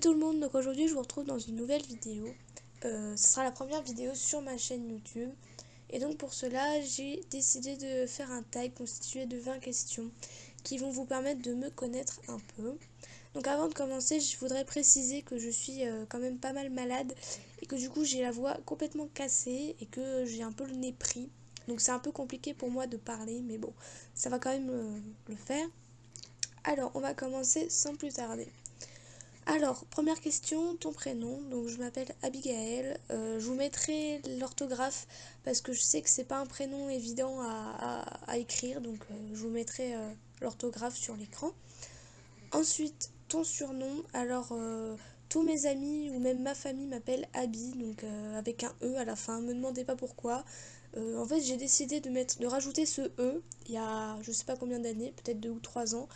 tout le monde, donc aujourd'hui je vous retrouve dans une nouvelle vidéo. Ce sera la première vidéo sur ma chaîne YouTube. Et donc pour cela, j'ai décidé de faire un tag constitué de 20 questions qui vont vous permettre de me connaître un peu. Donc avant de commencer, je voudrais préciser que je suis quand même pas mal malade et que du coup j'ai la voix complètement cassée et que j'ai un peu le nez pris. Donc c'est un peu compliqué pour moi de parler, mais bon, ça va quand même le faire. Alors on va commencer sans plus tarder. Alors, première question, ton prénom. Donc, je m'appelle Abigaël. Je vous mettrai l'orthographe parce que je sais que c'est pas un prénom évident à écrire. Donc, je vous mettrai l'orthographe sur l'écran. Ensuite, ton surnom. Alors, tous mes amis ou même ma famille m'appellent Abby, donc avec un E à la fin. Me demandez pas pourquoi. En fait, j'ai décidé de rajouter ce E il y a je sais pas combien d'années, peut-être 2 ou 3 ans.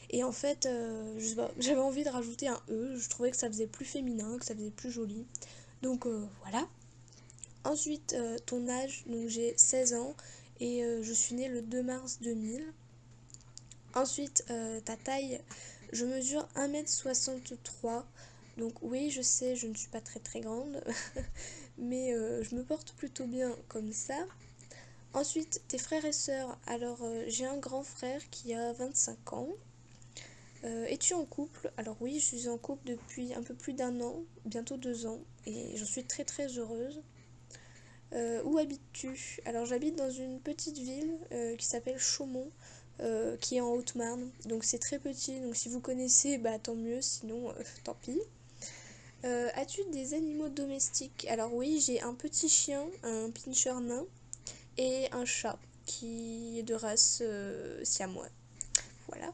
Et en fait, je sais pas, j'avais envie de rajouter un E. Je trouvais que ça faisait plus féminin, que ça faisait plus joli. Donc voilà. Ensuite, ton âge. Donc j'ai 16 ans et je suis née le 2 mars 2000. Ensuite, ta taille. Je mesure 1,63 m. Donc oui, je sais, je ne suis pas très très grande. Mais je me porte plutôt bien comme ça. Ensuite, tes frères et sœurs. Alors, j'ai un grand frère qui a 25 ans. Es-tu en couple? Alors oui, je suis en couple depuis un peu plus d'un an, bientôt 2 ans, et j'en suis très très heureuse. Où habites-tu? Alors j'habite dans une petite ville qui s'appelle Chaumont, qui est en Haute-Marne. Donc c'est très petit, donc si vous connaissez, bah tant mieux, sinon tant pis. As-tu des animaux domestiques? Alors oui, j'ai un petit chien, un pincher nain, et un chat qui est de race siamois. Voilà.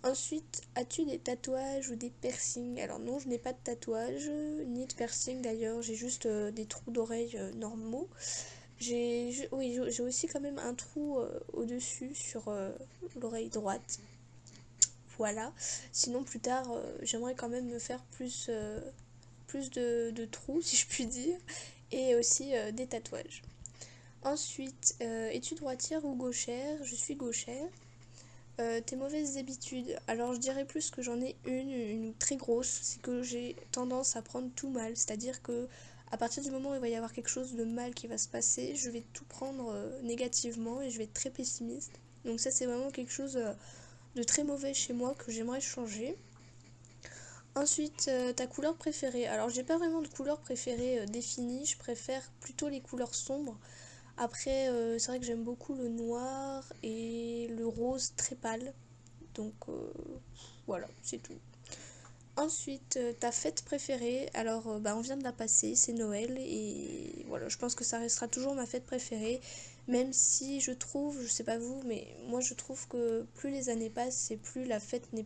Ensuite, as-tu des tatouages ou des piercings? Alors non, je n'ai pas de tatouage, ni de piercing d'ailleurs, j'ai juste des trous d'oreilles normaux. Oui, j'ai aussi quand même un trou au-dessus sur l'oreille droite. Voilà. Sinon, plus tard, j'aimerais quand même me faire plus de trous, si je puis dire, et aussi des tatouages. Ensuite, es-tu droitière ou gauchère? Je suis gauchère. Tes mauvaises habitudes. Alors je dirais plus que j'en ai une très grosse, c'est que j'ai tendance à prendre tout mal. C'est-à-dire que à partir du moment où il va y avoir quelque chose de mal qui va se passer, je vais tout prendre négativement et je vais être très pessimiste. Donc ça c'est vraiment quelque chose de très mauvais chez moi que j'aimerais changer. Ensuite, ta couleur préférée. Alors j'ai pas vraiment de couleur préférée définie, je préfère plutôt les couleurs sombres. Après, c'est vrai que j'aime beaucoup le noir et le rose très pâle. Donc voilà, c'est tout. Ensuite, ta fête préférée. Alors, bah, on vient de la passer, c'est Noël. Et voilà, je pense que ça restera toujours ma fête préférée. Même si je trouve, je sais pas vous, mais moi je trouve que plus les années passent et plus la fête n'est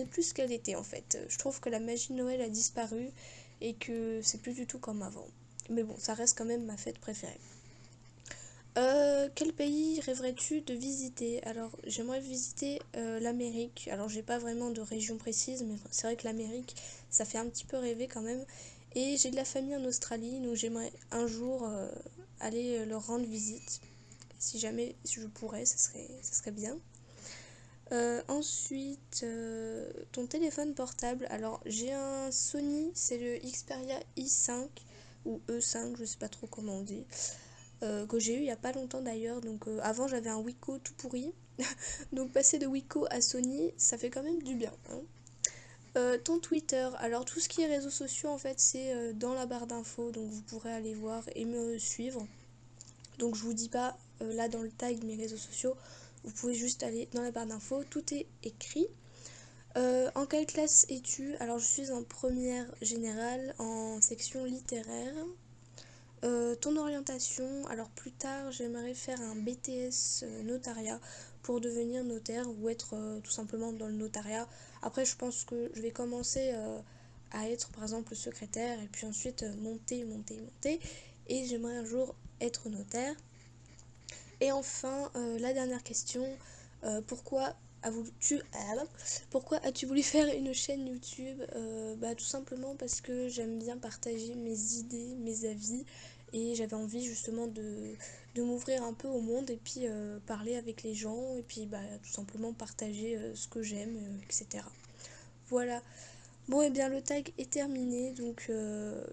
plus ce qu'elle était en fait. Je trouve que la magie de Noël a disparu et que c'est plus du tout comme avant. Mais bon, ça reste quand même ma fête préférée. Quel pays rêverais-tu de visiter? Alors, j'aimerais visiter l'Amérique. Alors, j'ai pas vraiment de région précise, mais c'est vrai que l'Amérique, ça fait un petit peu rêver quand même. Et j'ai de la famille en Australie, donc j'aimerais un jour aller leur rendre visite. Si jamais je pourrais, ça serait bien. Ensuite, ton téléphone portable. Alors, j'ai un Sony, c'est le Xperia i5 ou E5, je sais pas trop comment on dit. Que j'ai eu il y a pas longtemps d'ailleurs. Donc avant j'avais un Wiko tout pourri. Donc passer de Wiko à Sony, ça fait quand même du bien. Hein. Ton Twitter, alors tout ce qui est réseaux sociaux en fait c'est dans la barre d'infos, donc vous pourrez aller voir et me suivre. Donc je vous dis pas là dans le tag mes réseaux sociaux, vous pouvez juste aller dans la barre d'infos, tout est écrit. En quelle classe es-tu? Alors je suis en première générale en section littéraire. Ton orientation, alors plus tard j'aimerais faire un BTS notariat pour devenir notaire ou être tout simplement dans le notariat. Après je pense que je vais commencer à être par exemple secrétaire et puis ensuite monter et j'aimerais un jour être notaire. Et enfin la dernière question, pourquoi as-tu voulu faire une chaîne YouTube? Bah, tout simplement parce que j'aime bien partager mes idées, mes avis et j'avais envie justement de m'ouvrir un peu au monde et puis parler avec les gens et puis bah, tout simplement partager ce que j'aime, etc. Voilà. Bon, et bien le tag est terminé, donc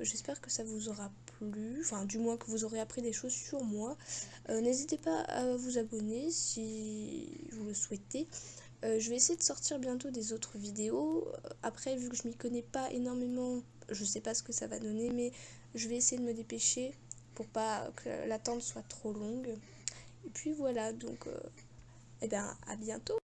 j'espère que ça vous aura plu, enfin du moins que vous aurez appris des choses sur moi. N'hésitez pas à vous abonner si vous le souhaitez. Je vais essayer de sortir bientôt des autres vidéos. Après, vu que je m'y connais pas énormément, je sais pas ce que ça va donner, mais je vais essayer de me dépêcher pour pas que l'attente soit trop longue. Et puis voilà, donc eh bien à bientôt.